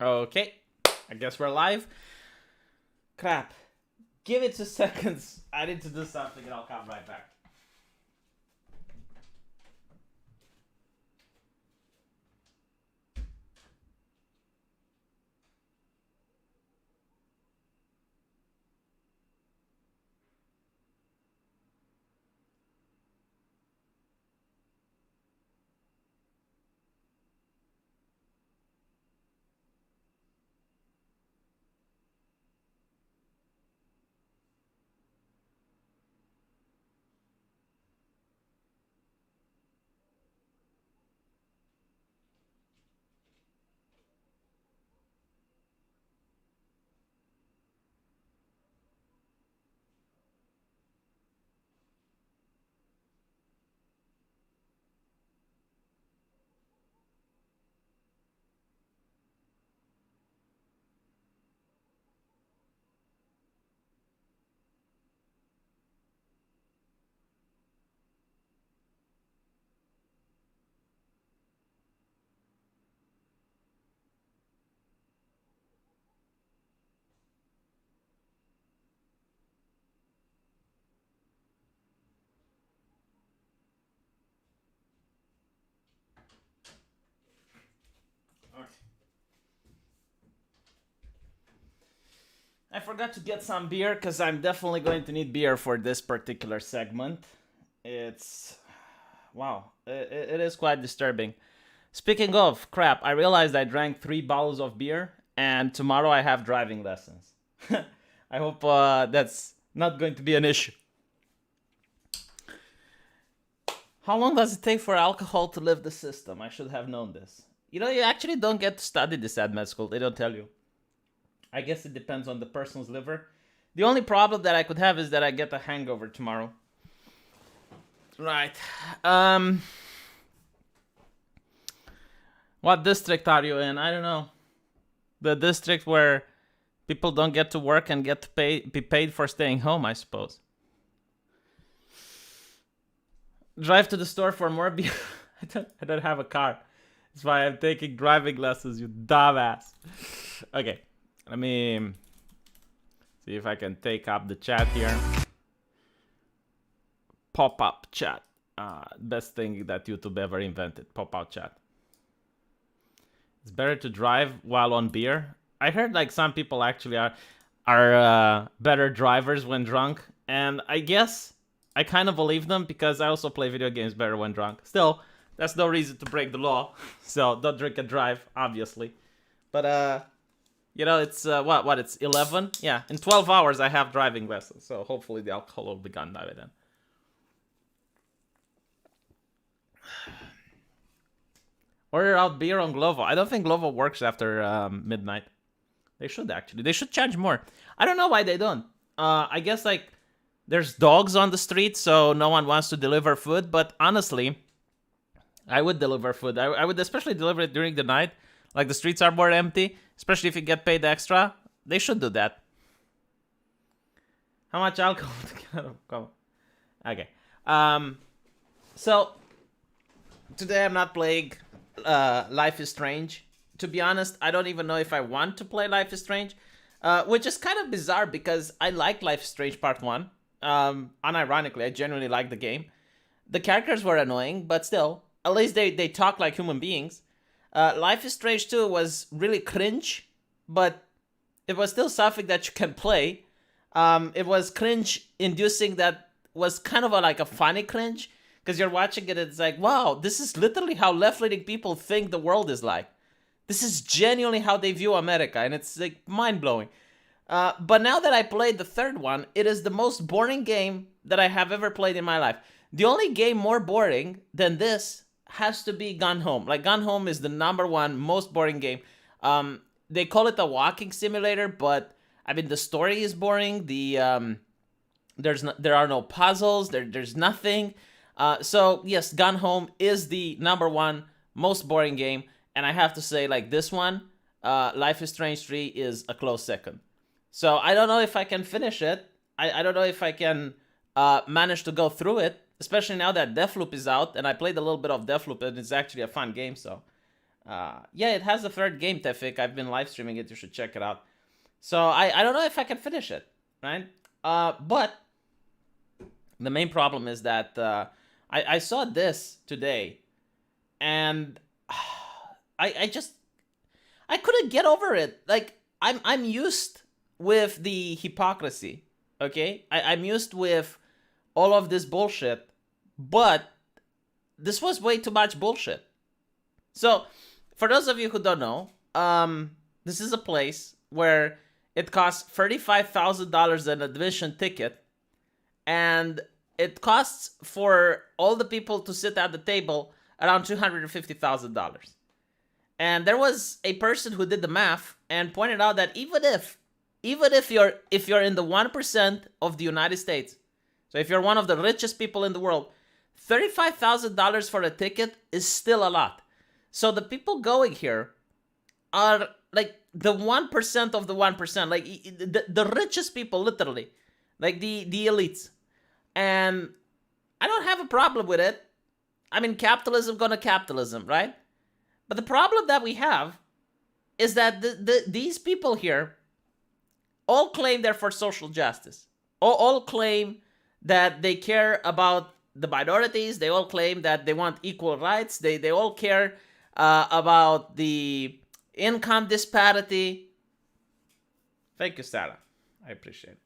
Okay, I guess we're live. Crap. Give it 2 seconds. I need to do something and I'll come right back. Okay. I forgot to get some beer because I'm definitely going to need beer for this particular segment. It's. Wow. It is quite disturbing. Speaking of crap, I realized I drank 3 bottles of beer and tomorrow I have driving lessons. I hope that's not going to be an issue. How long does it take for alcohol to leave the system? I should have known this. You actually don't get to study this at med school. They don't tell you. I guess it depends on the person's liver. The only problem that I could have is that I get a hangover tomorrow. Right. What district are you in? I don't know. The district where people don't get to work and get to be paid for staying home, I suppose. Drive to the store for more beer. I don't have a car. That's why I'm taking driving lessons, you dumbass. Okay, let me see if I can take up the chat here. Pop-up chat. Best thing that YouTube ever invented. Pop-up chat. It's better to drive while on beer. I heard like some people actually are better drivers when drunk, and I guess I kind of believe them because I also play video games better when drunk. Still, that's no reason to break the law. So don't drink and drive, obviously. But it's what it's 11. Yeah, in 12 hours I have driving lessons. So hopefully the alcohol will be gone by then. Order out beer on Glovo. I don't think Glovo works after midnight. They should actually. They should charge more. I don't know why they don't. I guess like there's dogs on the street, so no one wants to deliver food. But honestly, I would deliver food. I would especially deliver it during the night. Like the streets are more empty, especially if you get paid extra. They should do that. How much alcohol? Come. Okay. So today I'm not playing Life is Strange. To be honest, I don't even know if I want to play Life is Strange, which is kind of bizarre because I like Life is Strange Part 1. Unironically, I genuinely like the game. The characters were annoying, but still, at least they talk like human beings. Life is Strange 2 was really cringe, but it was still something that you can play. It was cringe-inducing that was kind of like a funny cringe, because you're watching it and it's like, wow, this is literally how left-leaning people think the world is like. This is genuinely how they view America, and it's like mind-blowing. But now that I played the third one, it is the most boring game that I have ever played in my life. The only game more boring than this has to be Gone Home. Like, Gone Home is the #1 most boring game. They call it a walking simulator, but I mean the story is boring. There are no puzzles. There's nothing. So yes, Gone Home is the #1 most boring game, and I have to say, like, this one, Life is Strange 3 is a close second. So I don't know if I can finish it. I don't know if I can manage to go through it, especially now that Deathloop is out, and I played a little bit of Deathloop, and it's actually a fun game. So Yeah, it has a third game, Tefik. I've been live streaming it. You should check it out. So I don't know if I can finish it, right? But the main problem is that I saw this today, and I just I couldn't get over it. Like I'm used with the hypocrisy. Okay, I'm used with all of this bullshit, but this was way too much bullshit. So, for those of you who don't know, this is a place where it costs $35,000 an admission ticket, and it costs for all the people to sit at the table around $250,000. And there was a person who did the math and pointed out that even if you're in the 1% of the United States, so if you're one of the richest people in the world, $35,000 for a ticket is still a lot. So the people going here are like the 1% of the 1%, like the richest people, literally, like the elites. And I don't have a problem with it. I mean, capitalism gonna capitalism, right? But the problem that we have is that these people here all claim they're for social justice. All claim that they care about the minorities. They all claim that they want equal rights. They all care about the income disparity. Thank you, Sarah. I appreciate it.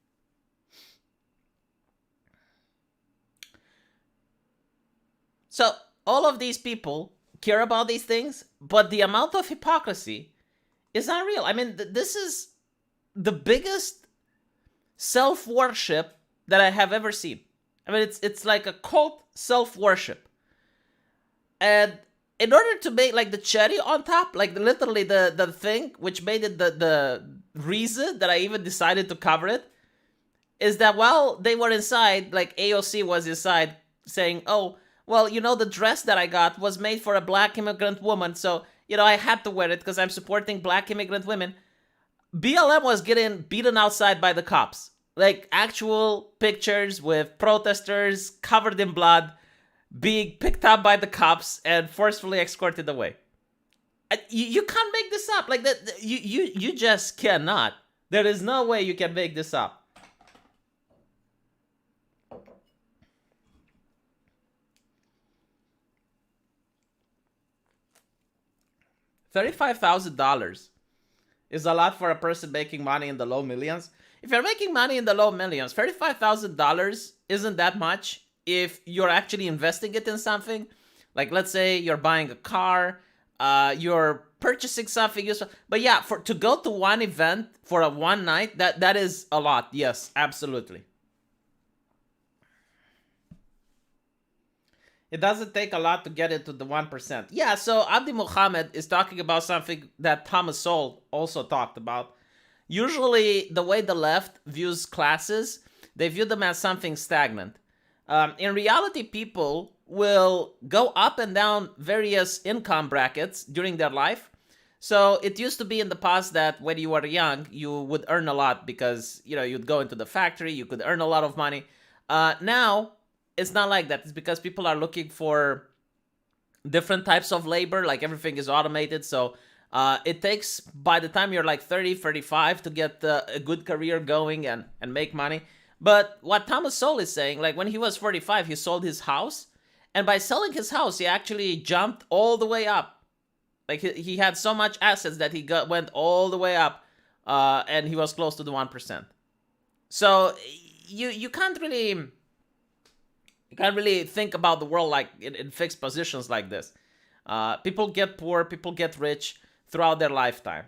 So all of these people care about these things, but the amount of hypocrisy is unreal. I mean, this is the biggest self-worship that I have ever seen. I mean, it's like a cult self-worship. And in order to make like the cherry on top, like literally the thing which made it the reason that I even decided to cover it, is that while they were inside, like AOC was inside saying, oh, well, the dress that I got was made for a black immigrant woman, so, I had to wear it because I'm supporting black immigrant women. BLM was getting beaten outside by the cops. Like, actual pictures with protesters covered in blood being picked up by the cops and forcefully escorted away. You can't make this up. Like, that, you just cannot. There is no way you can make this up. $35,000 is a lot for a person making money in the low millions. If you're making money in the low millions, $35,000 isn't that much if you're actually investing it in something. Like, let's say you're buying a car, you're purchasing something useful. But yeah, to go to one event for a one night, that is a lot. Yes, absolutely. It doesn't take a lot to get into the 1%. Yeah, so Abdi Muhammad is talking about something that Thomas Sowell also talked about. Usually, the way the left views classes, they view them as something stagnant. In reality, people will go up and down various income brackets during their life. So it used to be in the past that when you were young, you would earn a lot because, you'd go into the factory, you could earn a lot of money. Now, it's not like that. It's because people are looking for different types of labor, like everything is automated. So it takes, by the time you're like 30, 35 to get a good career going and make money. But what Thomas Sowell is saying, like when he was 45, he sold his house. And by selling his house, he actually jumped all the way up. Like he had so much assets that he went all the way up. And he was close to the 1%. So you can't really... You can't really think about the world like in fixed positions like this. People get poor, people get rich throughout their lifetime.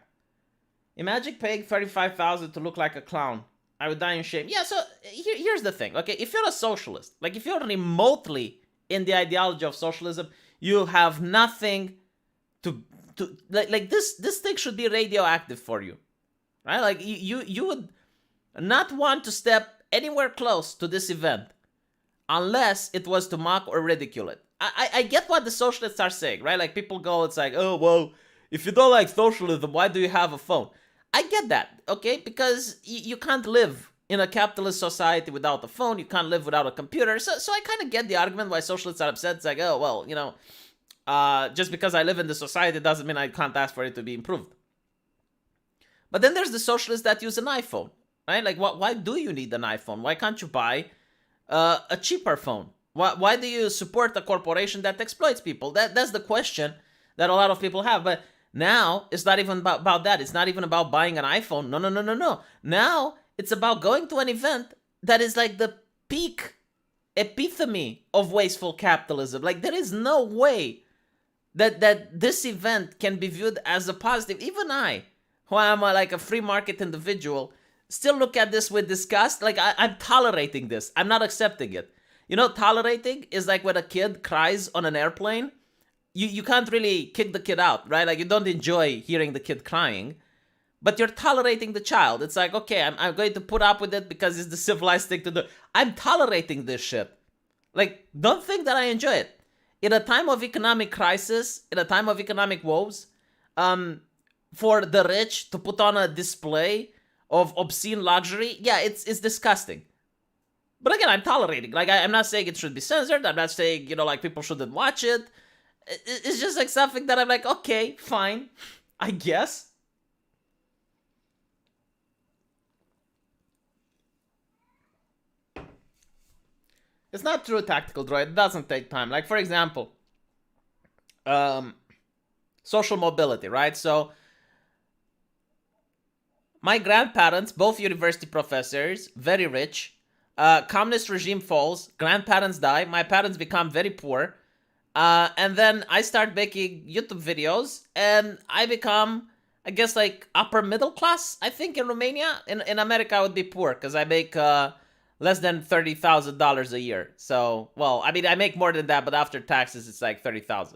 Imagine paying $35,000 to look like a clown. I would die in shame. Yeah, so here's the thing. Okay, if you're a socialist, like if you're remotely in the ideology of socialism, you have nothing to like this thing should be radioactive for you, right? Like you would not want to step anywhere close to this event unless it was to mock or ridicule it. I get what the socialists are saying, right? Like people go, it's like, oh, well, if you don't like socialism, why do you have a phone? I get that, okay? Because you can't live in a capitalist society without a phone. You can't live without a computer. So I kind of get the argument why socialists are upset. It's like, oh, well, Just because I live in the society doesn't mean I can't ask for it to be improved. But then there's the socialists that use an iPhone, right? Like, why do you need an iPhone? Why can't you buy a cheaper phone? Why do you support a corporation that exploits people? That's the question that a lot of people have. But now it's not even about that. It's not even about buying an iPhone. No. Now it's about going to an event that is like the peak epitome of wasteful capitalism. Like, there is no way that this event can be viewed as a positive. Even I, who am like a free market individual, still look at this with disgust. Like, I'm tolerating this. I'm not accepting it. You know, tolerating is like when a kid cries on an airplane. You can't really kick the kid out, right? Like, you don't enjoy hearing the kid crying, but you're tolerating the child. It's like, okay, I'm going to put up with it because it's the civilized thing to do. I'm tolerating this shit. Like, don't think that I enjoy it. In a time of economic crisis, in a time of economic woes, for the rich to put on a display of obscene luxury, yeah, it's disgusting. But again, I'm tolerating. Like, I'm not saying it should be censored. I'm not saying, like, people shouldn't watch it. It's just like something that I'm like, okay, fine, I guess. It's not true, Tactical Droid. It doesn't take time. Like, for example, social mobility, right? So, my grandparents, both university professors, very rich. Communist regime falls, grandparents die, my parents become very poor. And then I start making YouTube videos, and I become, I guess, like upper middle class, I think, in Romania. In America, I would be poor, because I make less than $30,000 a year. So, well, I mean, I make more than that, but after taxes, it's like $30,000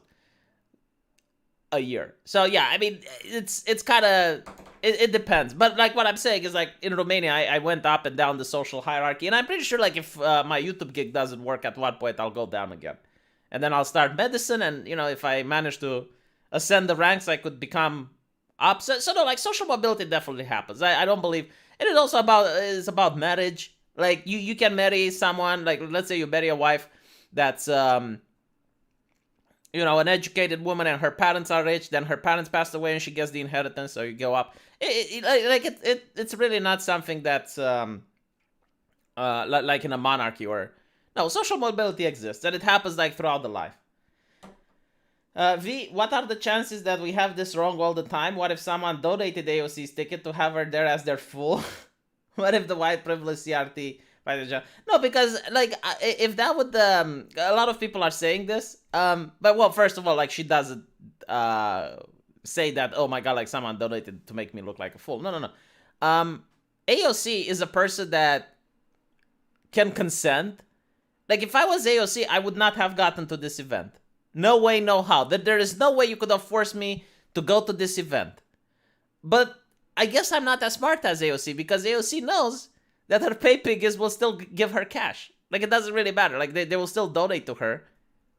a year. So, yeah, I mean, it's kind of, it depends. But, like, what I'm saying is, like, in Romania, I went up and down the social hierarchy, and I'm pretty sure, like, if my YouTube gig doesn't work at one point, I'll go down again. And then I'll start medicine, and, if I manage to ascend the ranks, I could become up. So no, like, social mobility definitely happens. I don't believe, and it's also about marriage. Like, you can marry someone, like, let's say you marry a wife that's, an educated woman, and her parents are rich, then her parents passed away and she gets the inheritance, so you go up. It's really not something that's, like in a monarchy or... No, social mobility exists, and it happens, like, throughout the life. V, what are the chances that we have this wrong all the time? What if someone donated AOC's ticket to have her there as their fool? What if the white privilege CRT by the job? No, because, like, if that would, a lot of people are saying this, but, well, first of all, like, she doesn't, say that, oh my god, like, someone donated to make me look like a fool. No. AOC is a person that can consent. Like, if I was AOC, I would not have gotten to this event. No way, no how. There is no way you could have forced me to go to this event. But I guess I'm not as smart as AOC, because AOC knows that her pay piggers will still give her cash. Like, it doesn't really matter. Like, they will still donate to her.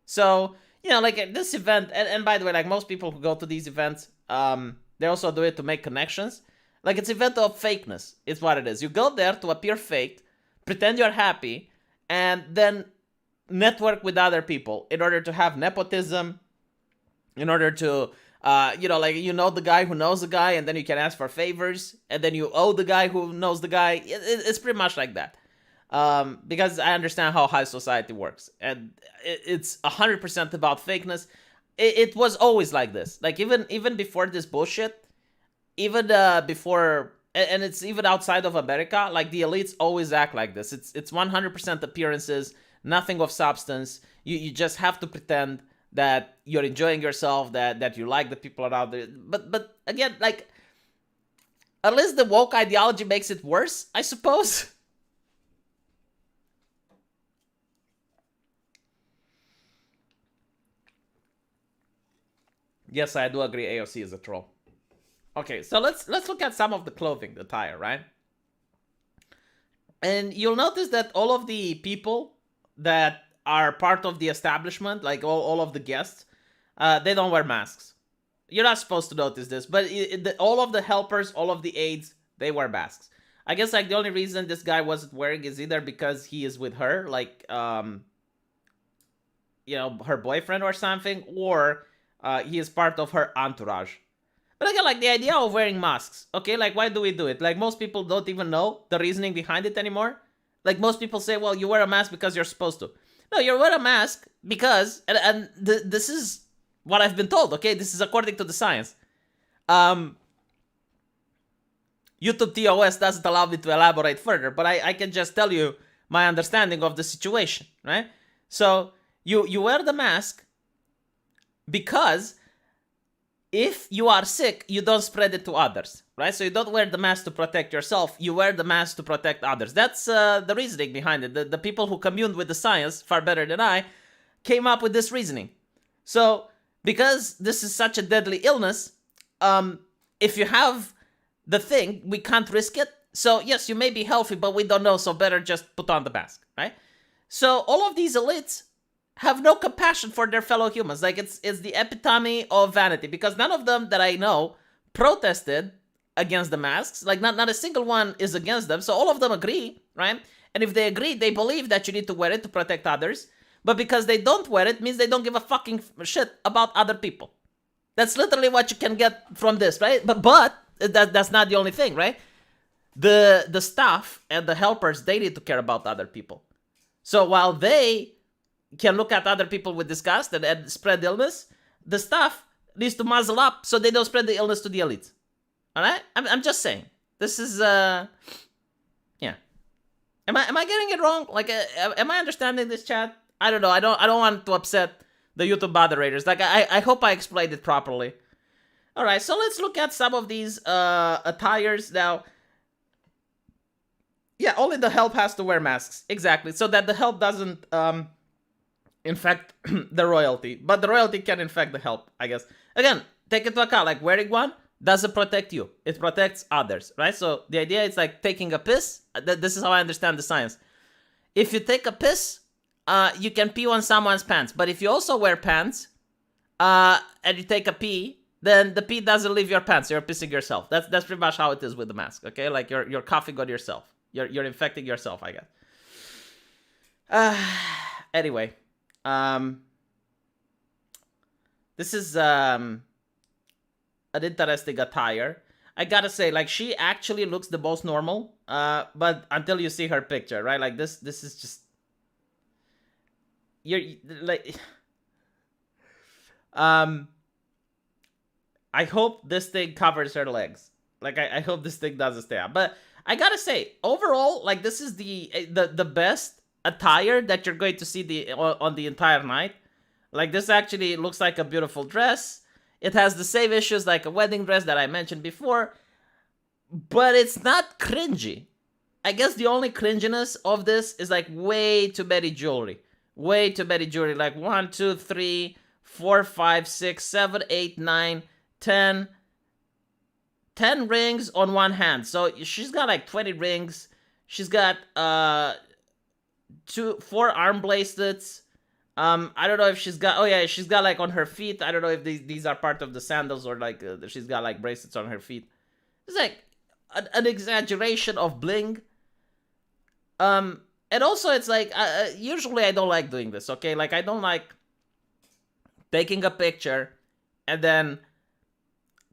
So, like, this event, and by the way, like, most people who go to these events, they also do it to make connections. Like, it's an event of fakeness, is what it is. You go there to appear fake, pretend you're happy, and then network with other people in order to have nepotism, in order to, the guy who knows the guy, and then you can ask for favors, and then you owe the guy who knows the guy. It's pretty much like that. Because I understand how high society works, and it's 100% about fakeness. It was always like this. Like, even before this bullshit, even before... And it's even outside of America, like, the elites always act like this. It's 100% appearances, nothing of substance. You just have to pretend that you're enjoying yourself, that you like the people around there. But again, like, at least the woke ideology makes it worse, I suppose. Yes, I do agree AOC is a troll. Okay, so let's look at some of the clothing, the attire, right? And you'll notice that all of the people that are part of the establishment, like all of the guests, they don't wear masks. You're not supposed to notice this, but all of the helpers, all of the aides, they wear masks. I guess, like, the only reason this guy wasn't wearing is either because he is with her, like, her boyfriend or something, or he is part of her entourage. But again, like the idea of wearing masks, okay, like why do we do it? Like most people don't even know the reasoning behind it anymore. Like most people say, well, you wear a mask because you're supposed to. No, you wear a mask because, this is what I've been told, okay? This is according to the science. YouTube TOS doesn't allow me to elaborate further, but I can just tell you my understanding of the situation, right? So you wear the mask because if you are sick, you don't spread it to others, right? So you don't wear the mask to protect yourself, you wear the mask to protect others. That's the reasoning behind it. The people who communed with the science far better than I came up with this reasoning. So because this is such a deadly illness, if you have the thing, we can't risk it. So yes, you may be healthy, but we don't know, so better just put on the mask, right? So all of these elites have no compassion for their fellow humans. Like it's the epitome of vanity, because none of them that I know protested against the masks. Like not a single one is against them. So all of them agree, right? And if they agree, they believe that you need to wear it to protect others. But because they don't wear it means they don't give a fucking shit about other people. That's literally what you can get from this, right? But that's not the only thing, right? The staff and the helpers, they need to care about other people. So while they can look at other people with disgust and spread illness, the staff needs to muzzle up so they don't spread the illness to the elites. All right? I'm just saying. This is yeah. Am I getting it wrong? Like, am I understanding this, chat? I don't know. I don't want to upset the YouTube moderators. Like, I hope I explained it properly. All right, so let's look at some of these attires now. Yeah, only the help has to wear masks. Exactly, so that the help doesn't infect the royalty. But the royalty can infect the help, I guess. Again, take into account, like, wearing one doesn't protect you. It protects others, right? So the idea is like taking a piss. This is how I understand the science. If you take a piss, you can pee on someone's pants. But if you also wear pants, and you take a pee, then the pee doesn't leave your pants. You're pissing yourself. That's pretty much how it is with the mask, okay? Like you're coughing on yourself. You're infecting yourself, I guess. Anyway, this is an interesting attire. I gotta say, like, she actually looks the most normal. But until you see her picture, right? Like this is just, you're like, I hope this thing covers her legs. Like, I hope this thing doesn't stay out. But I gotta say, overall, like, this is the best attire that you're going to see on the entire night. Like, this actually looks like a beautiful dress. It has the same issues like a wedding dress that I mentioned before, but it's not cringy. I guess the only cringiness of this is like way too many jewelry. Way too many jewelry. Like 1, 2, 3, 4, 5, 6, 7, 8, 9, 10. 10 rings on one hand. So she's got like 20 rings. She's got 4 arm bracelets. I don't know if she's got, oh yeah, she's got like on her feet. I don't know if these are part of the sandals or like she's got like bracelets on her feet. It's like an exaggeration of bling. And also it's like, usually I don't like doing this, okay? Like I don't like taking a picture and then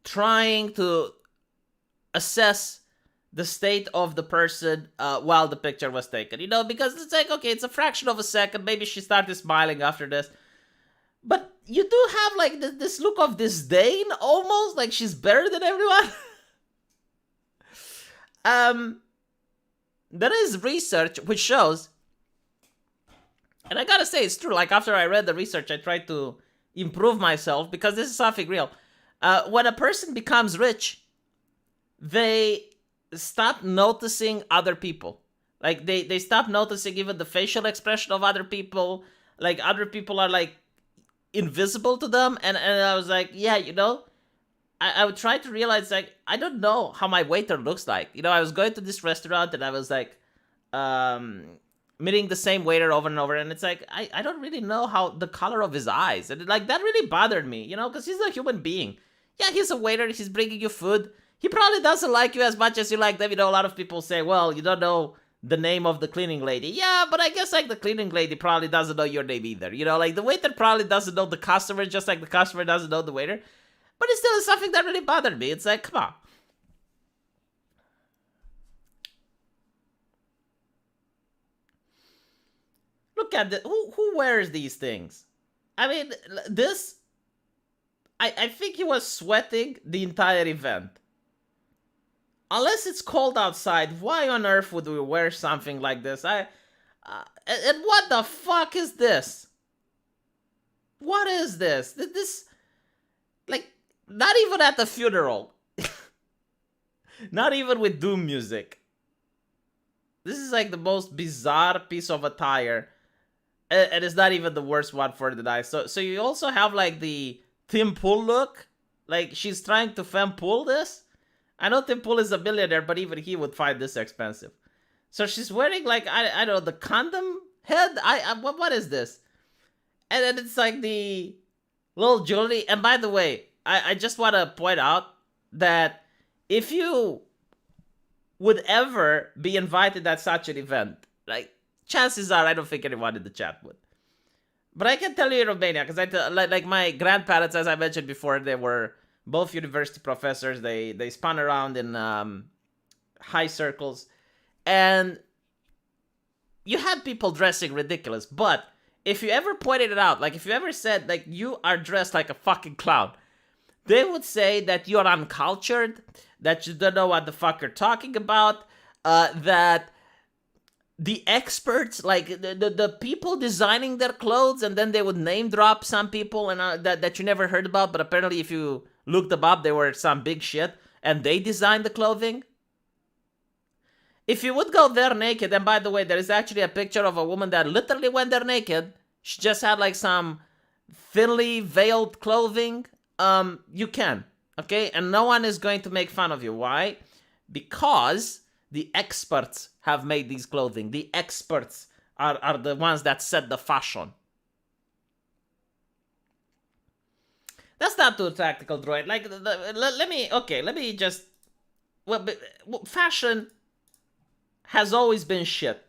trying to assess the state of the person while the picture was taken, you know, because it's like, okay, it's a fraction of a second, maybe she started smiling after this, but you do have like this look of disdain, almost like she's better than everyone. There is research which shows, and I gotta say it's true, like after I read the research I tried to improve myself because this is something real. When a person becomes rich, they stop noticing other people. Like they stop noticing even the facial expression of other people. Like other people are like invisible to them. And I was like, yeah, you know, I would try to realize like, I don't know how my waiter looks like. You know, I was going to this restaurant and I was like, meeting the same waiter over and over. And it's like, I don't really know how the color of his eyes. And like, that really bothered me, you know, because he's a human being. Yeah, he's a waiter. He's bringing you food. He probably doesn't like you as much as you like them. You know, a lot of people say, well, you don't know the name of the cleaning lady. Yeah, but I guess like the cleaning lady probably doesn't know your name either. You know, like the waiter probably doesn't know the customer, just like the customer doesn't know the waiter. But it still is something that really bothered me. It's like, come on. Look at the who wears these things. I mean, this. I think he was sweating the entire event. Unless it's cold outside, why on earth would we wear something like this? And what the fuck is this? What is this? This, like, not even at the funeral. Not even with doom music. This is like the most bizarre piece of attire. And it's not even the worst one for the night. So you also have like the Tim Pool look. Like she's trying to femme pool this. I know Tim Pool is a millionaire, but even he would find this expensive. So she's wearing like I don't know, the condom head. What is this? And then it's like the little jewelry. And by the way, I just want to point out that if you would ever be invited at such an event, like chances are I don't think anyone in the chat would. But I can tell you in Romania, because like my grandparents, as I mentioned before, they were both university professors. They spun around in high circles, and you had people dressing ridiculous. But if you ever pointed it out, like if you ever said like you are dressed like a fucking clown, they would say that you're uncultured, that you don't know what the fuck you're talking about, that the experts, like the people designing their clothes, and then they would name drop some people and that you never heard about, but apparently if you looked them up, they were some big shit, and they designed the clothing. If you would go there naked, and by the way, there is actually a picture of a woman that literally went there naked. She just had like some thinly veiled clothing. You can, okay? And no one is going to make fun of you. Why? Because the experts have made these clothing. The experts are the ones that set the fashion. That's not too tactical, droid. Like, let me just... Well, fashion has always been shit.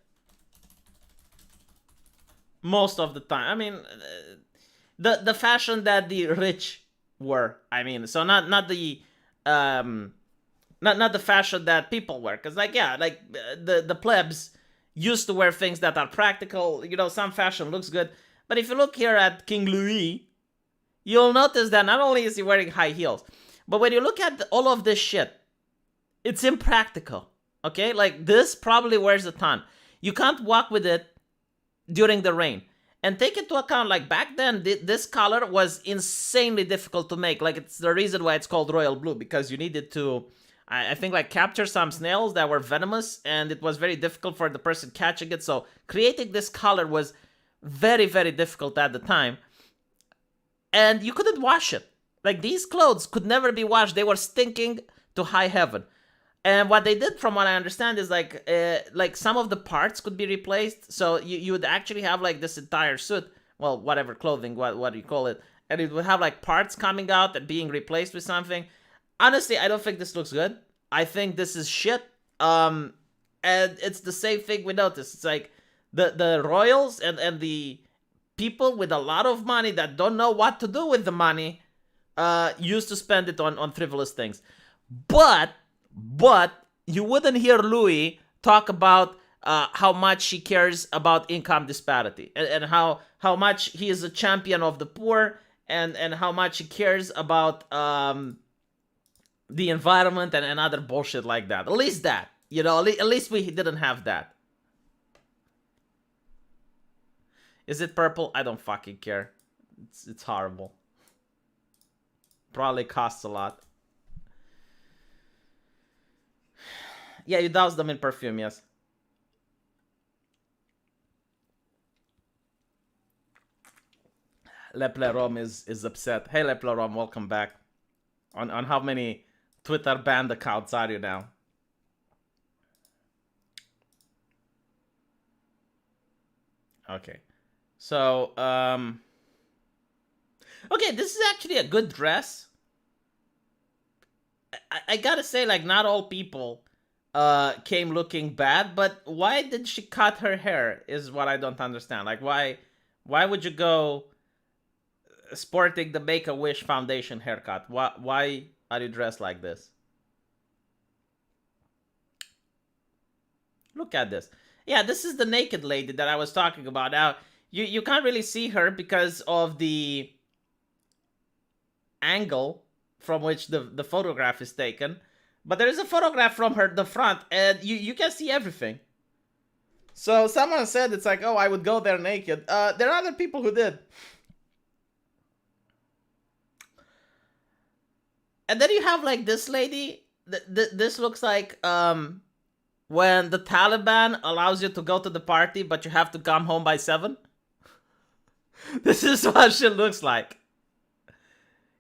Most of the time. I mean, the fashion that the rich were. I mean, so not the... Not the fashion that people wear, because like yeah, like the plebs used to wear things that are practical. You know, some fashion looks good, but if you look here at King Louis, you'll notice that not only is he wearing high heels, but when you look at all of this shit, it's impractical. Okay, like this probably wears a ton. You can't walk with it during the rain. And take into account, like back then, this color was insanely difficult to make. Like it's the reason why it's called royal blue, because you needed to, I think, like capture some snails that were venomous, and it was very difficult for the person catching it. So creating this color was very, very difficult at the time. And you couldn't wash it. Like these clothes could never be washed. They were stinking to high heaven. And what they did, from what I understand, is like some of the parts could be replaced. So you would actually have like this entire suit, well, whatever clothing, what do you call it? And it would have like parts coming out and being replaced with something. Honestly, I don't think this looks good. I think this is shit. And it's the same thing we noticed. It's like the royals and the people with a lot of money that don't know what to do with the money used to spend it on frivolous things. But you wouldn't hear Louis talk about how much he cares about income disparity and how much he is a champion of the poor and how much he cares about the environment and other bullshit like that. At least that, you know, at least we didn't have that. Is it purple? I don't fucking care. It's horrible. Probably costs a lot. Yeah, you douse them in perfume, yes. Le Plerom is upset. Hey, Le Plerom, welcome back. On how many Twitter banned accounts are you now? Okay. So, okay, this is actually a good dress. I gotta say, like, not all people came looking bad, but why did she cut her hair is what I don't understand. Like, why would you go sporting the Make-A-Wish Foundation haircut? Why are you dressed like this? Look at this. Yeah, this is the naked lady that I was talking about. Now, you can't really see her because of the angle from which the photograph is taken. But there is a photograph from the front, and you can see everything. So someone said it's like, oh, I would go there naked. There are other people who did. And then you have like this lady. This looks like when the Taliban allows you to go to the party, but you have to come home by 7. This is what she looks like.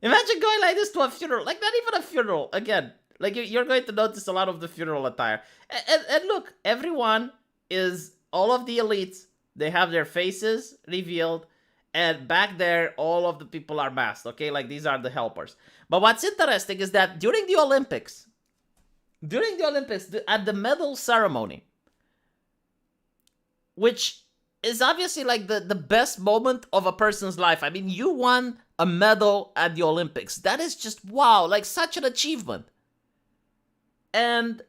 Imagine going like this to a funeral. Like, not even a funeral. Again, like, you're going to notice a lot of the funeral attire. And look, everyone is, all of the elites, they have their faces revealed. And back there, all of the people are masked, okay? Like, these are the helpers. But what's interesting is that during the Olympics, at the medal ceremony, which is obviously like the best moment of a person's life. I mean, you won a medal at the Olympics. That is just, wow, like such an achievement. And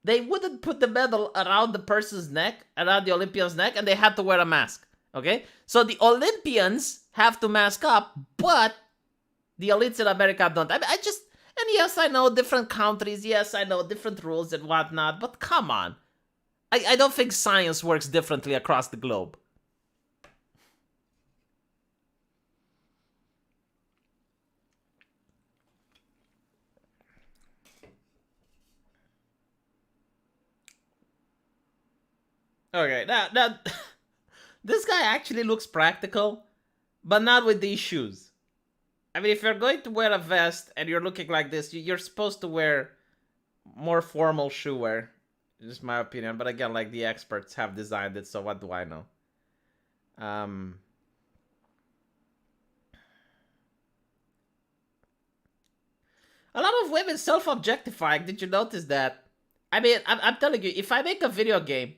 they wouldn't put the medal around the person's neck, around the Olympian's neck, and they had to wear a mask, okay? So the Olympians have to mask up, but the elites in America don't. I mean, and yes, I know different countries, yes, I know different rules and whatnot, but come on. I don't think science works differently across the globe. Okay, now this guy actually looks practical, but not with these shoes. I mean, if you're going to wear a vest and you're looking like this, you're supposed to wear more formal shoe wear. Just my opinion, but again, like, the experts have designed it, so what do I know? A lot of women self-objectifying. Did you notice that? I mean, I'm telling you, if I make a video game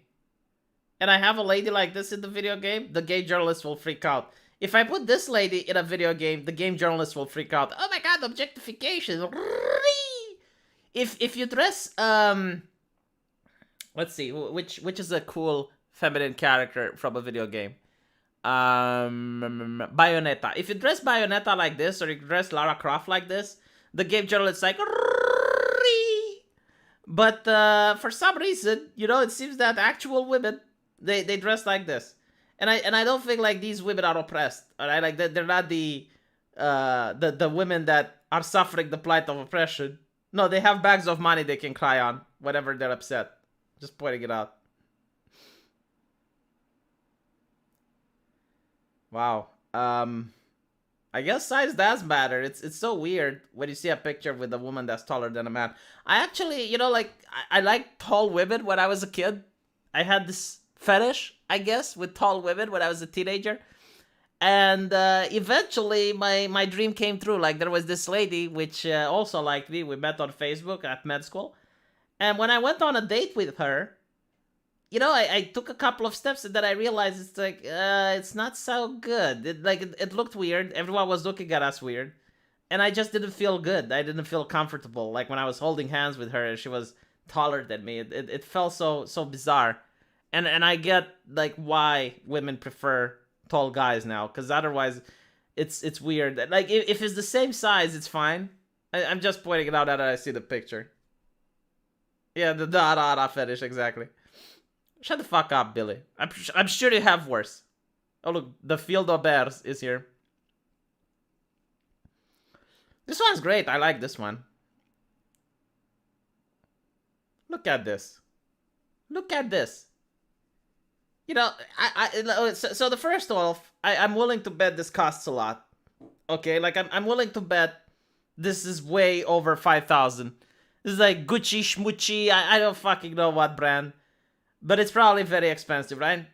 and I have a lady like this in the video game, the game journalist will freak out. If I put this lady in a video game, the game journalist will freak out. Oh my god, objectification. If you dress let's see, which is a cool feminine character from a video game. Bayonetta. If you dress Bayonetta like this, or you dress Lara Croft like this, the game journalist is like, but for some reason, you know, it seems that actual women, they dress like this, and I don't think like these women are oppressed. Alright, like they're not the women that are suffering the plight of oppression. No, they have bags of money they can cry on whenever they're upset. Just pointing it out. Wow. I guess size does matter. It's so weird when you see a picture with a woman that's taller than a man. I actually, you know, like, I liked tall women when I was a kid. I had this fetish, I guess, with tall women when I was a teenager. And eventually my dream came true. Like, there was this lady which also liked me. We met on Facebook at med school. And when I went on a date with her, you know, I took a couple of steps and then I realized it's like, it's not so good. It looked weird. Everyone was looking at us weird. And I just didn't feel good. I didn't feel comfortable. Like, when I was holding hands with her, she was taller than me. It felt so bizarre. And I get, like, why women prefer tall guys now. Because otherwise, it's weird. Like, if it's the same size, it's fine. I'm just pointing it out as I see the picture. Yeah, the da fetish, exactly. Shut the fuck up, Billy. I'm sure you have worse. Oh, look, the Field of Bears is here. This one's great. I like this one. Look at this. Look at this. You know, so the first off, I'm willing to bet this costs a lot. Okay, like, I'm willing to bet this is way over 5,000. This is like Gucci, Schmucci, I don't fucking know what brand. But it's probably very expensive, right?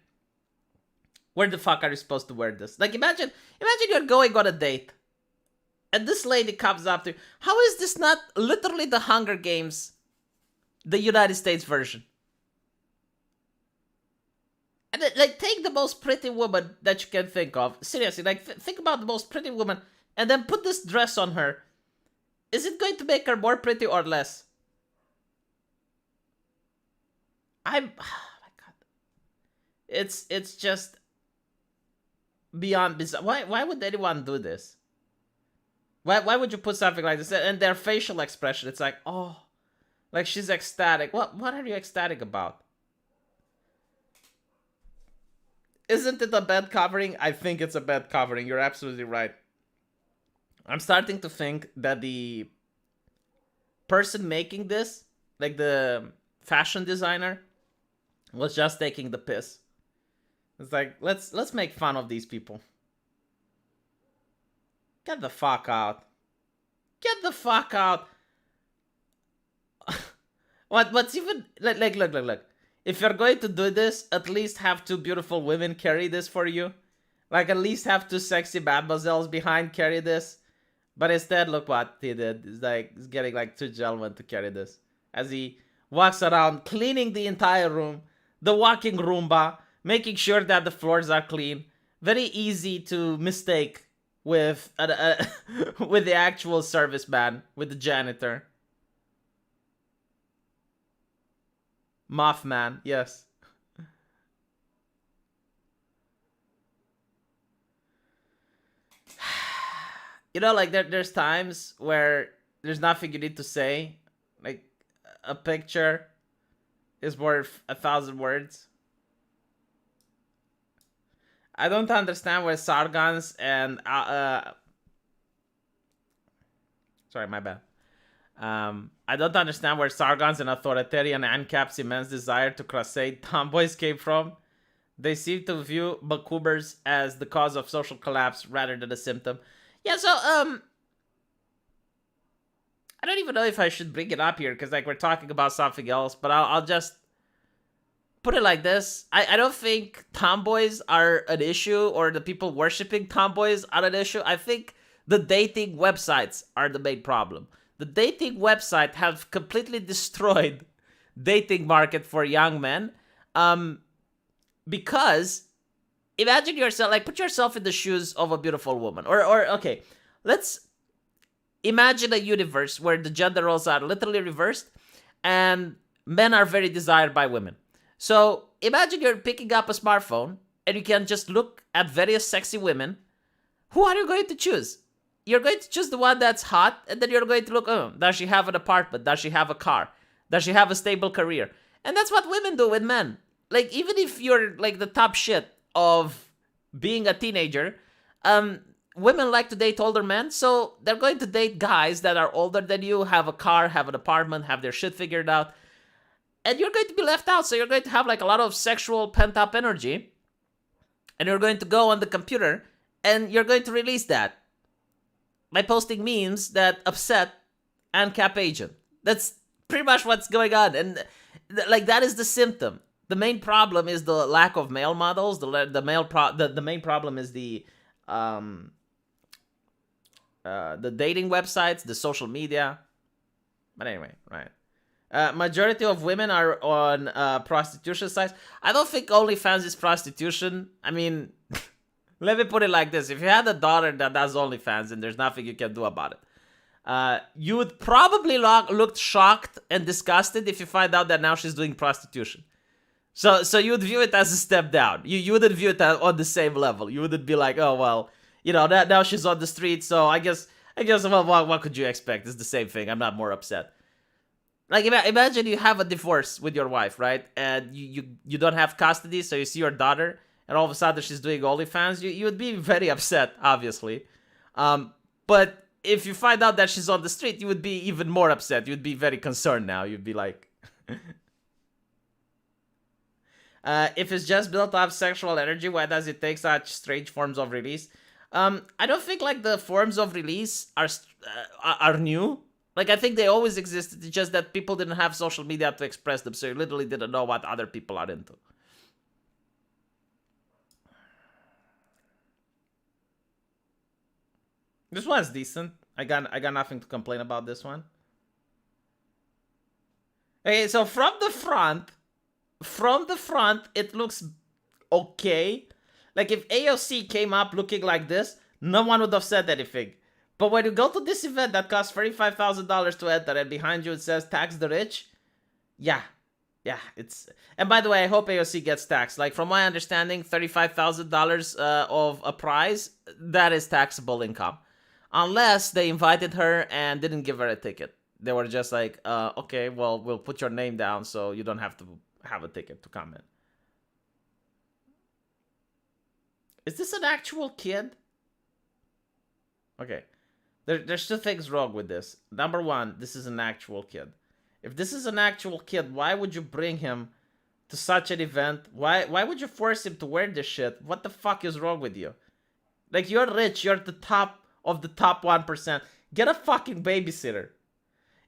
Where the fuck are you supposed to wear this? Like, imagine you're going on a date. And this lady comes up to you. How is this not literally the Hunger Games The United States version. And like, take the most pretty woman that you can think of. Seriously, like, think about the most pretty woman, and then put this dress on her. Is it going to make her more pretty or less? I'm. Oh my god. It's just beyond bizarre. Why would anyone do this? Why would you put something like this? And their facial expression, it's like, oh, like she's ecstatic. What are you ecstatic about? Isn't it a bed covering? I think it's a bed covering. You're absolutely right. I'm starting to think that the person making this, like the fashion designer, was just taking the piss. It's like, let's make fun of these people. Get the fuck out. Get the fuck out. What's even like look. If you're going to do this, at least have two beautiful women carry this for you. Like, at least have two sexy mademoiselles behind carry this. But instead, look what he did. He's getting like two gentlemen to carry this. As he walks around cleaning the entire room. The walking Roomba. Making sure that the floors are clean. Very easy to mistake with with the actual serviceman. With the janitor. Mothman, yes. You know, like there's times where there's nothing you need to say. Like, a picture is worth 1,000 words. I don't understand why Sargons and sorry, my bad. I don't understand where Sargon's and authoritarian ANCAP's immense desire to crusadate tomboys came from. They seem to view Bakubers as the cause of social collapse rather than a symptom. Yeah, so, I don't even know if I should bring it up here, because, like, we're talking about something else, but I'll just put it like this. I don't think tomboys are an issue, or the people worshipping tomboys are an issue. I think the dating websites are the main problem. The dating website have completely destroyed dating market for young men. Because imagine yourself, like, put yourself in the shoes of a beautiful woman. Or okay, let's imagine a universe where the gender roles are literally reversed and men are very desired by women. So imagine you're picking up a smartphone and you can just look at various sexy women. Who are you going to choose? You're going to choose the one that's hot, and then you're going to look, oh, does she have an apartment? Does she have a car? Does she have a stable career? And that's what women do with men. Like, even if you're, like, the top shit of being a teenager, women like to date older men, so they're going to date guys that are older than you, have a car, have an apartment, have their shit figured out. And you're going to be left out, so you're going to have, like, a lot of sexual pent-up energy. And you're going to go on the computer, and you're going to release that by posting memes that upset ANCAP agent. That's pretty much what's going on. And, like, that is the symptom. The main problem is the lack of male models. The main problem is the dating websites, the social media. But anyway, right. Majority of women are on prostitution sites. I don't think OnlyFans is prostitution. I mean, let me put it like this. If you had a daughter that does OnlyFans and there's nothing you can do about it, you would probably look shocked and disgusted if you find out that now she's doing prostitution. So you would view it as a step down. You wouldn't view it on the same level. You wouldn't be like, oh, well, you know, that now she's on the street, so I guess, well, what could you expect? It's the same thing. I'm not more upset. Like, imagine you have a divorce with your wife, right? And you don't have custody, so you see your daughter, and all of a sudden she's doing OnlyFans. You would be very upset, obviously. But if you find out that she's on the street, you would be even more upset. You'd be very concerned now. You'd be like... if it's just built up sexual energy, why does it take such strange forms of release? I don't think, like, the forms of release are new. Like, I think they always existed. It's just that people didn't have social media to express them, so you literally didn't know what other people are into. This one's decent. I got nothing to complain about this one. Okay, so from the front, it looks okay. Like if AOC came up looking like this, no one would have said anything. But when you go to this event that costs $35,000 to enter, and behind you it says "tax the rich," yeah, yeah, it's. And by the way, I hope AOC gets taxed. Like from my understanding, $35,000 of a prize, that is taxable income, unless they invited her and didn't give her a ticket. They were just like, okay, well, we'll put your name down so you don't have to have a ticket to come in. Is this an actual kid? Okay. There's two things wrong with this. Number one, this is an actual kid. If this is an actual kid, why would you bring him to such an event? Why would you force him to wear this shit? What the fuck is wrong with you? Like, you're rich, you're the top of the top 1%. Get a fucking babysitter.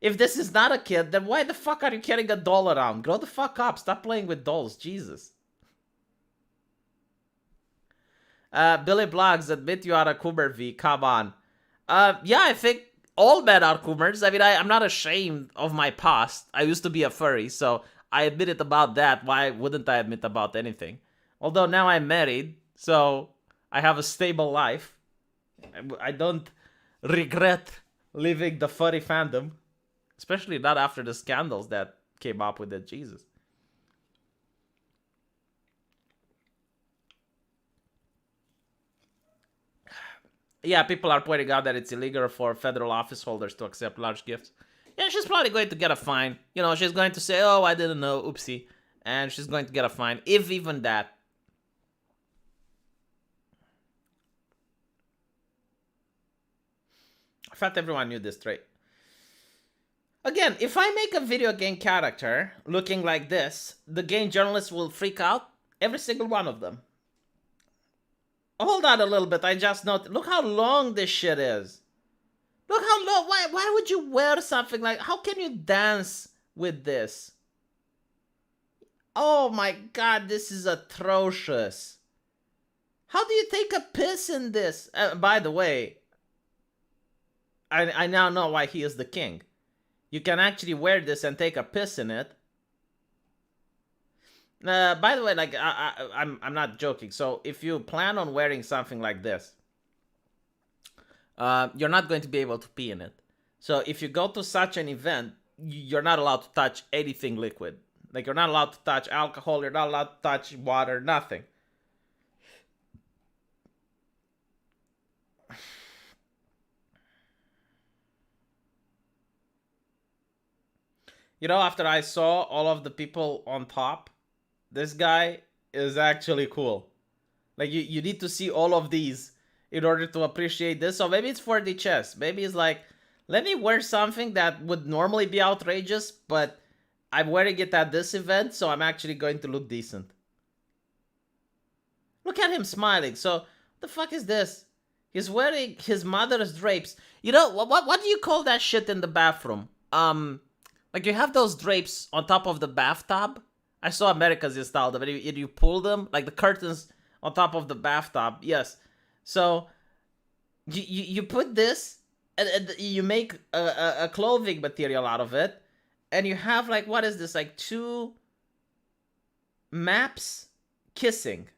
If this is not a kid, then why the fuck are you carrying a doll around? Grow the fuck up. Stop playing with dolls. Jesus. Billy Blogs, admit you are a Coomer V. Come on. Yeah, I think all men are Coomers. I mean, I'm not ashamed of my past. I used to be a furry, so I admitted about that. Why wouldn't I admit about anything? Although now I'm married, so I have a stable life. I don't regret leaving the furry fandom. Especially not after the scandals that came up with it. Jesus. Yeah, people are pointing out that it's illegal for federal office holders to accept large gifts. Yeah, she's probably going to get a fine. You know, she's going to say, oh, I didn't know, oopsie. And she's going to get a fine, if even that. I thought everyone knew this trait. Again, if I make a video game character looking like this, the game journalists will freak out. Every single one of them. Hold on a little bit. I just noticed. Look how long this shit is. Look how long. Why would you wear something like... How can you dance with this? Oh my god, this is atrocious. How do you take a piss in this? By the way, I now know why he is the king. You can actually wear this and take a piss in it. By the way, like I'm not joking. So if you plan on wearing something like this, you're not going to be able to pee in it. So if you go to such an event, you're not allowed to touch anything liquid. Like you're not allowed to touch alcohol. You're not allowed to touch water. Nothing. You know, after I saw all of the people on top, this guy is actually cool. Like you need to see all of these in order to appreciate this. So maybe it's for the chess. Maybe it's like, let me wear something that would normally be outrageous, but I'm wearing it at this event, so I'm actually going to look decent. Look at him smiling. So what the fuck is this? He's wearing his mother's drapes. You know what do you call that shit in the bathroom? Like you have those drapes on top of the bathtub. I saw Americans install them, and you pull them like the curtains on top of the bathtub. Yes. So you put this and you make a clothing material out of it, and you have like, what is this, like two maps kissing?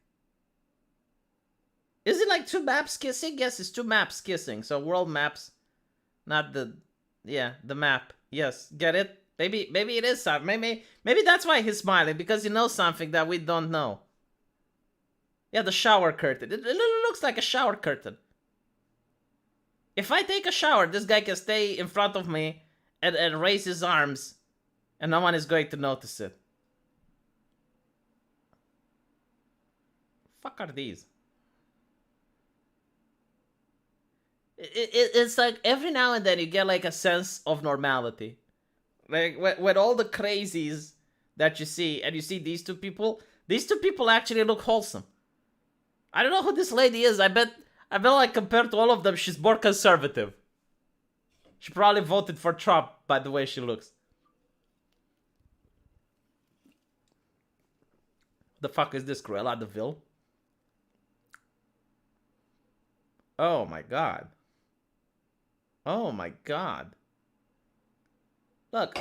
Is it like two maps kissing? Yes, it's two maps kissing. So world maps, not the the map. Yes, get it? Maybe it is something. Maybe that's why he's smiling, because he knows something that we don't know. Yeah, the shower curtain. It looks like a shower curtain. If I take a shower, this guy can stay in front of me and raise his arms, and no one is going to notice it. Fuck are these? It's like every now and then you get like a sense of normality. Like when all the crazies that you see, and you see these two people actually look wholesome. I don't know who this lady is. I bet like compared to all of them, she's more conservative. She probably voted for Trump by the way she looks. The fuck is this, Cruella de Vil? Oh my god. Oh my god. Look.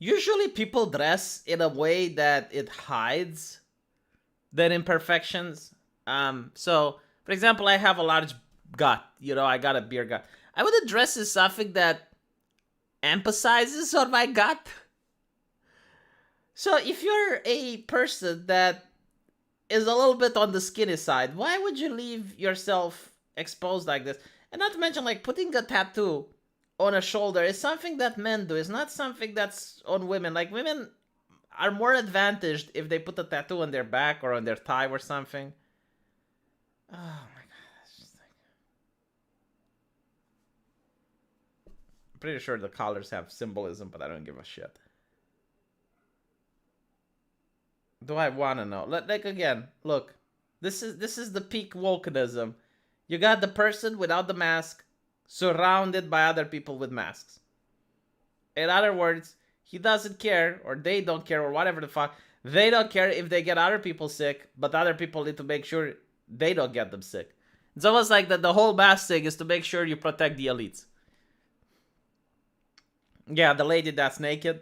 usually people dress in a way that it hides their imperfections. So for example, I have a large gut. I got a beer gut. I would dress as something that emphasizes on my gut. So if you're a person that is a little bit on the skinny side, why would you leave yourself exposed like this? And not to mention, like, putting a tattoo on a shoulder is something that men do. It's not something that's on women. Like, women are more advantaged if they put a tattoo on their back or on their thigh or something. Oh my god, it's just like... I'm pretty sure the collars have symbolism, but I don't give a shit. Do I want to know? Like, again, look, this is the peak wokeism. You got the person without the mask surrounded by other people with masks. In other words, he doesn't care, or they don't care, or whatever the fuck. They don't care if they get other people sick, but other people need to make sure they don't get them sick. It's almost like the whole mask thing is to make sure you protect the elites. Yeah, the lady that's naked.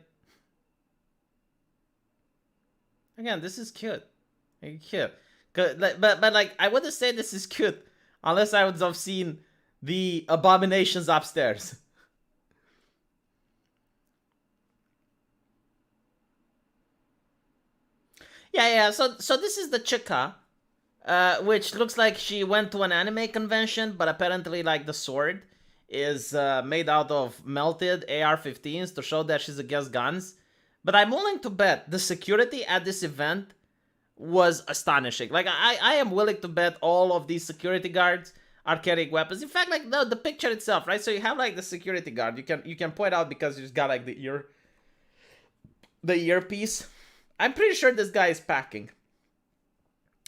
Again, this is cute. Cute. But like, I wouldn't say this is cute unless I would have seen the abominations upstairs. Yeah. So this is the chica, which looks like she went to an anime convention, but apparently, like, the sword is made out of melted AR-15s to show that she's against guns. But I'm willing to bet the security at this event was astonishing. Like, I am willing to bet all of these security guards are carrying weapons. In fact, like, no, the picture itself, right? So you have, like, the security guard. You can point out because he's got, like, the earpiece. I'm pretty sure this guy is packing.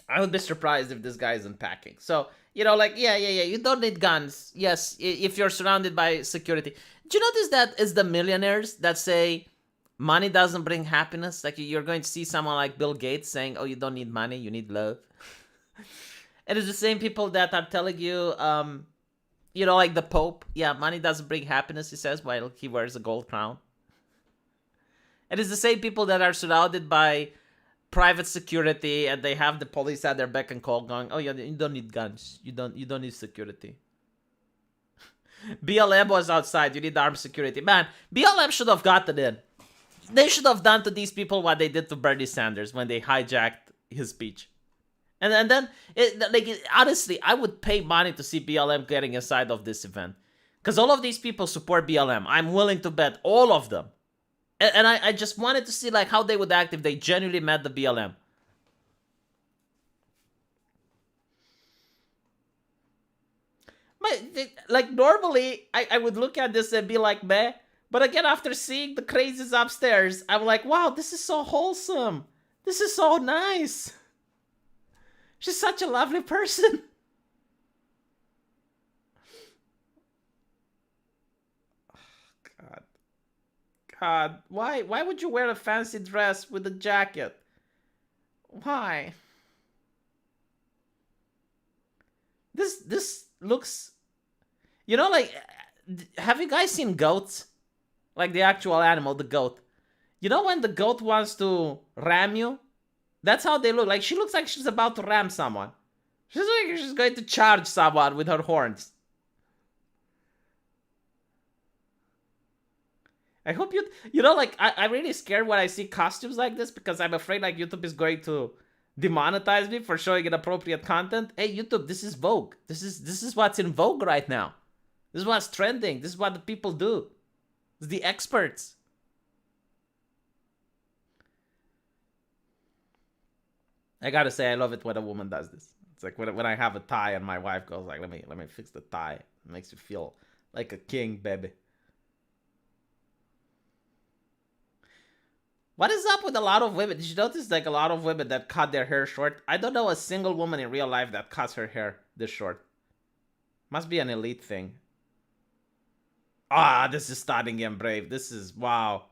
I would be surprised if this guy isn't packing. So, like, yeah, you don't need guns. Yes, if you're surrounded by security. Do you notice that it's the millionaires that say money doesn't bring happiness? Like, you're going to see someone like Bill Gates saying, oh, you don't need money, you need love. And it's the same people that are telling you, like the Pope. Yeah, money doesn't bring happiness, he says, while he wears a gold crown. And it's the same people that are surrounded by private security and they have the police at their beck and call going, oh, yeah, you don't need guns. You don't need security. BLM was outside. You need armed security. Man, BLM should have gotten in. They should have done to these people what they did to Bernie Sanders when they hijacked his speech. And then, honestly, I would pay money to see BLM getting inside of this event. Because all of these people support BLM. I'm willing to bet all of them. And I just wanted to see, like, how they would act if they genuinely met the BLM. Like, normally, I would look at this and be like, meh. But again, after seeing the crazies upstairs, I'm like, wow, this is so wholesome. This is so nice. She's such a lovely person. God, why would you wear a fancy dress with a jacket? Why? This looks, like, have you guys seen goats? Like, the actual animal, the goat. You know when the goat wants to ram you? That's how they look. Like, she looks like she's about to ram someone. She's like she's going to charge someone with her horns. I hope like, I'm really scared when I see costumes like this because I'm afraid, like, YouTube is going to demonetize me for showing inappropriate content. Hey, YouTube, this is Vogue. This is what's in vogue right now. This is what's trending. This is what the people do. It's the experts. I gotta say, I love it when a woman does this. It's like when I have a tie and my wife goes like, let me fix the tie. It makes you feel like a king, baby. What is up with a lot of women? Did you notice, like, a lot of women that cut their hair short? I don't know a single woman in real life that cuts her hair this short. Must be an elite thing. Ah, this is stunning and brave. This is, wow.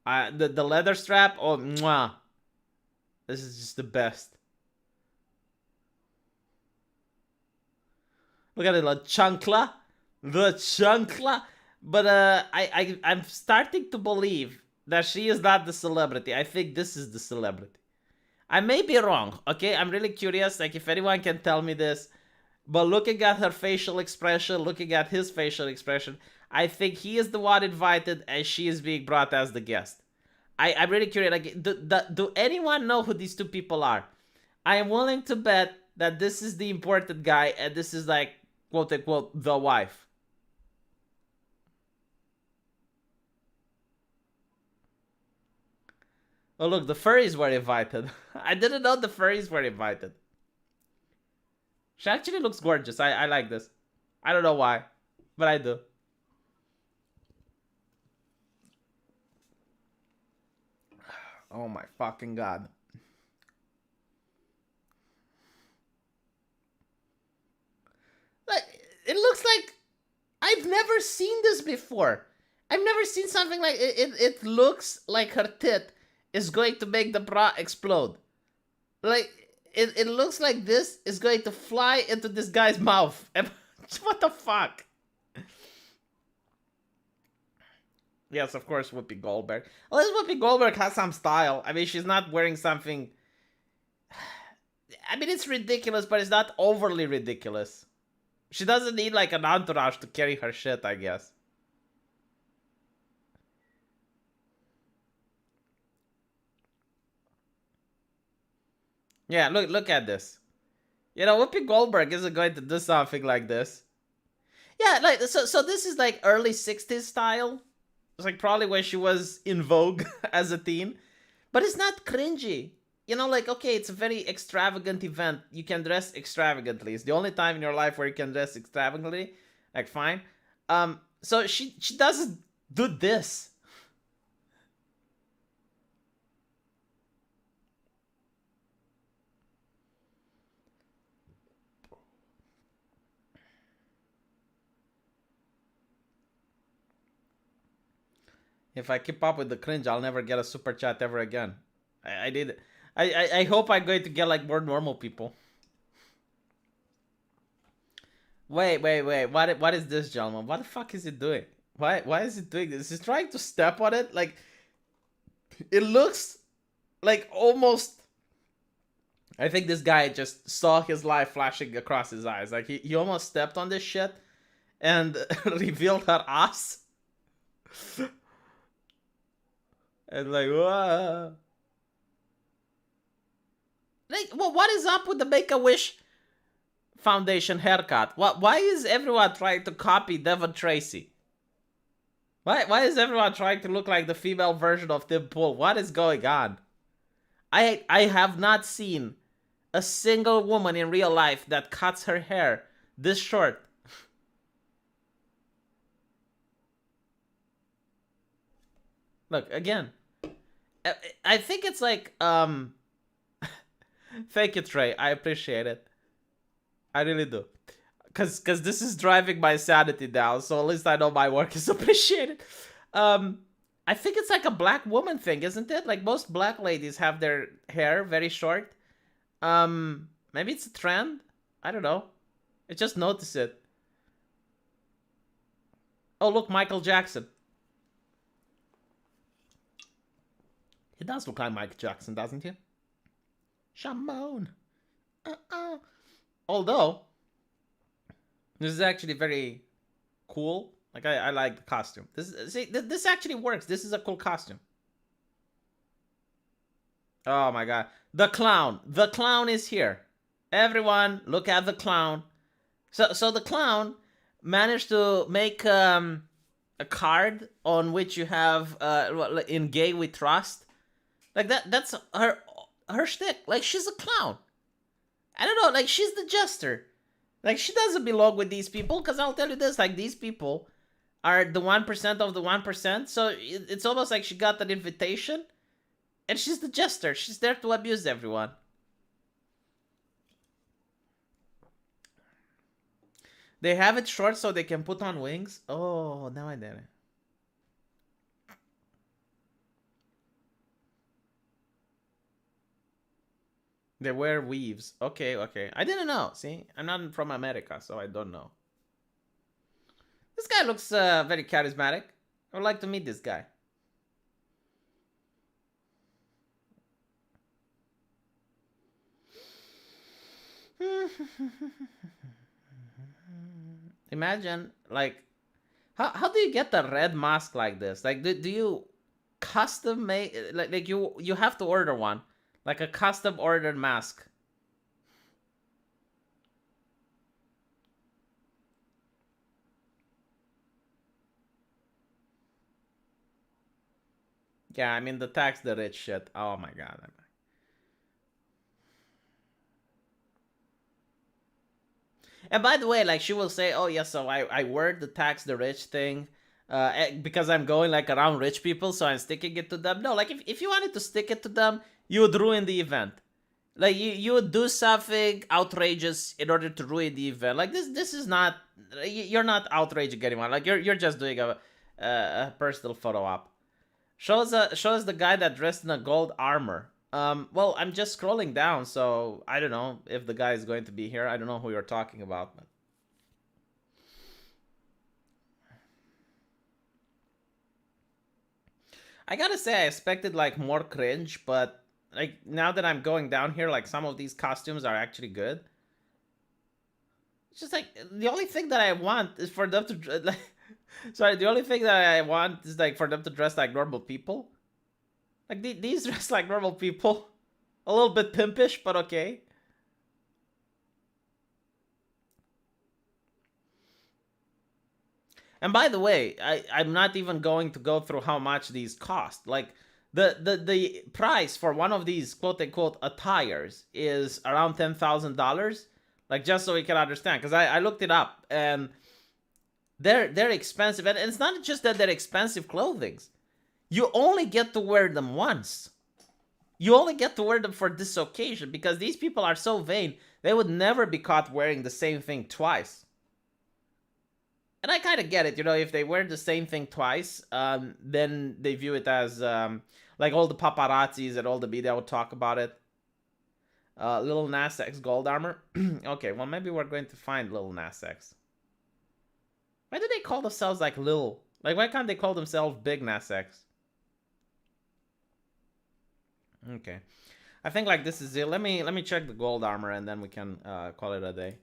The leather strap, oh, mwah. This is just the best. Look at it, the chancla. The chancla. But I'm starting to believe that she is not the celebrity. I think this is the celebrity. I may be wrong, okay? I'm really curious, like, if anyone can tell me this. But looking at her facial expression, looking at his facial expression, I think he is the one invited and she is being brought as the guest. I'm really curious, like, do anyone know who these two people are? I am willing to bet that this is the important guy and this is, like, quote unquote, the wife. Oh, look, the furries were invited. I didn't know the furries were invited. She actually looks gorgeous. I like this. I don't know why, but I do. Oh my fucking god. Like, it looks like I've never seen this before. I've never seen something like it looks like her tit is going to make the bra explode. Like, it looks like this is going to fly into this guy's mouth. And what the fuck? Yes, of course, Whoopi Goldberg. At least Whoopi Goldberg has some style. I mean, she's not wearing something... I mean, it's ridiculous, but it's not overly ridiculous. She doesn't need, like, an entourage to carry her shit, I guess. Yeah, look at this. You know, Whoopi Goldberg isn't going to do something like this. Yeah, like, so this is, like, early 60s style. It's, like, probably when she was in vogue as a teen. But it's not cringy. You know, like, okay, it's a very extravagant event. You can dress extravagantly. It's the only time in your life where you can dress extravagantly. Like, fine. So she doesn't do this. If I keep up with the cringe, I'll never get a super chat ever again. I did. I hope I'm going to get, like, more normal people. Wait. What is this, gentleman? What the fuck is it doing? Why is it doing this? Is it trying to step on it? Like, it looks like almost... I think this guy just saw his life flashing across his eyes. Like, he almost stepped on this shit and revealed her ass. And like, whoa. Like, well, what is up with the Make-A-Wish Foundation haircut? Why is everyone trying to copy Devon Tracy? Why is everyone trying to look like the female version of Tim Pool? What is going on? I have not seen a single woman in real life that cuts her hair this short. Look, again. I think it's like, thank you, Trey. I appreciate it. I really do. Cause this is driving my sanity down, so at least I know my work is appreciated. I think it's like a black woman thing, isn't it? Like, most black ladies have their hair very short. Maybe it's a trend? I don't know. I just noticed it. Oh, look, Michael Jackson. He does look like Michael Jackson, doesn't he? Shamone. Although, this is actually very cool. Like, I like the costume. This actually works. This is a cool costume. Oh my god. The clown. The clown is here. Everyone, look at the clown. So the clown managed to make a card on which you have in Gay We Trust. Like, that's her shtick. Like, she's a clown. I don't know, like, she's the jester. Like, she doesn't belong with these people, because I'll tell you this, like, these people are the 1% of the 1%, so it's almost like she got an invitation, and she's the jester. She's there to abuse everyone. They have it short so they can put on wings? Oh, now I did it. They wear weaves. Okay. I didn't know. See? I'm not from America, so I don't know. This guy looks very charismatic. I would like to meet this guy. Imagine, like, how do you get the red mask like this? Like, do you custom make, like you have to order one, like a custom ordered mask. Yeah, I mean the tax the rich shit. Oh my god. And by the way, like she will say, "Oh yeah, so I word the tax the rich thing, because I'm going like around rich people, so I'm sticking it to them." No, like if you wanted to stick it to them, you would ruin the event. Like you would do something outrageous in order to ruin the event. Like this is not, you're not outraging anyone. Like you're just doing a personal photo op. Shows the guy that dressed in a gold armor. Well, I'm just scrolling down, so I don't know if the guy is going to be here. I don't know who you're talking about. But... I gotta say, I expected like more cringe, but like now that I'm going down here, like some of these costumes are actually good. It's just like the only thing that I want is for them to like. Sorry, the only thing that I want is like for them to dress like normal people. Like these dress like normal people. A little bit pimpish, but okay. And by the way, I'm not even going to go through how much these cost. Like the price for one of these quote unquote attires is around $10,000. Like just so we can understand, because I looked it up and they're expensive, and it's not just that they're expensive clothings. You only get to wear them once. You only get to wear them for this occasion because these people are so vain, they would never be caught wearing the same thing twice. And I kind of get it, you know, if they wear the same thing twice, then they view it as, like all the paparazzis and all the media would talk about it. Lil Nas X gold armor. Okay, well, maybe we're going to find Lil Nas X. Why do they call themselves like Lil? Like, why can't they call themselves Big Nas X? Okay. I think like this is it. Let me check the gold armor and then we can call it a day.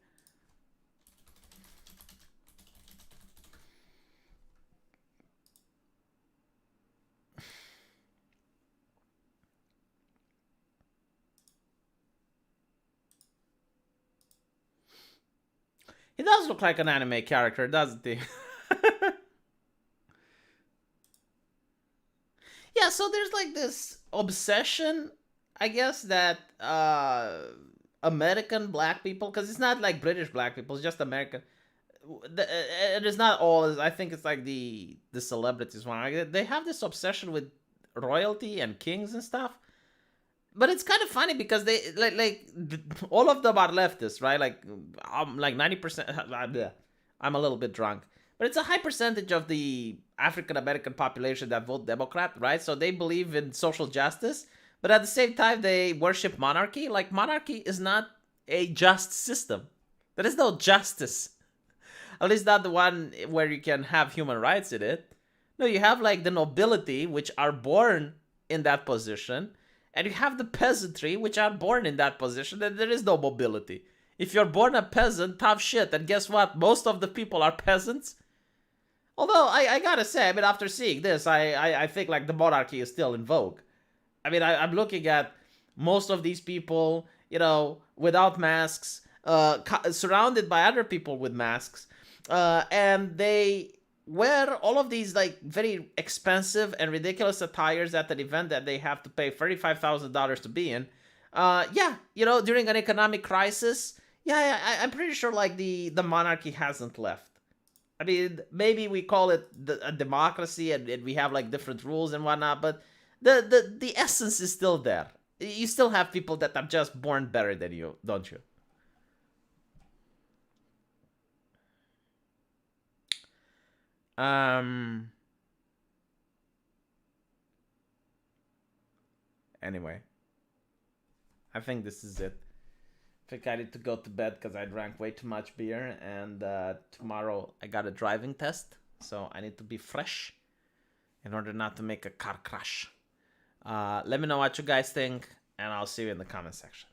He does look like an anime character, doesn't he? Yeah, so there's like this obsession, I guess, that American black people, because it's not like British black people, it's just American. It is not all. I think it's like the celebrities one. Like, they have this obsession with royalty and kings and stuff. But it's kind of funny because they all of them are leftists, right? Like I'm like 90%. I'm a little bit drunk, but it's a high percentage of the African American population that vote Democrat, right? So they believe in social justice, but at the same time they worship monarchy. Like monarchy is not a just system. There is no justice. At least not the one where you can have human rights in it. No, you have like the nobility, which are born in that position, and you have the peasantry, which are born in that position, and there is no mobility. If you're born a peasant, tough shit. And guess what? Most of the people are peasants. Although I gotta say, I mean, after seeing this, I think like the monarchy is still in vogue. I mean, I'm looking at most of these people, you know, without masks, surrounded by other people with masks, and they wear all of these like very expensive and ridiculous attires at an event that they have to pay $35,000 to be in. Yeah, you know, during an economic crisis, yeah, I'm pretty sure like the monarchy hasn't left. I mean, maybe we call it a democracy and we have like different rules and whatnot, but the essence is still there. You still have people that are just born better than you, don't you? Um. Anyway, I think this is it. I think I need to go to bed because I drank way too much beer, and tomorrow I got a driving test, so I need to be fresh in order not to make a car crash. Let me know what you guys think, and I'll see you in the comment section.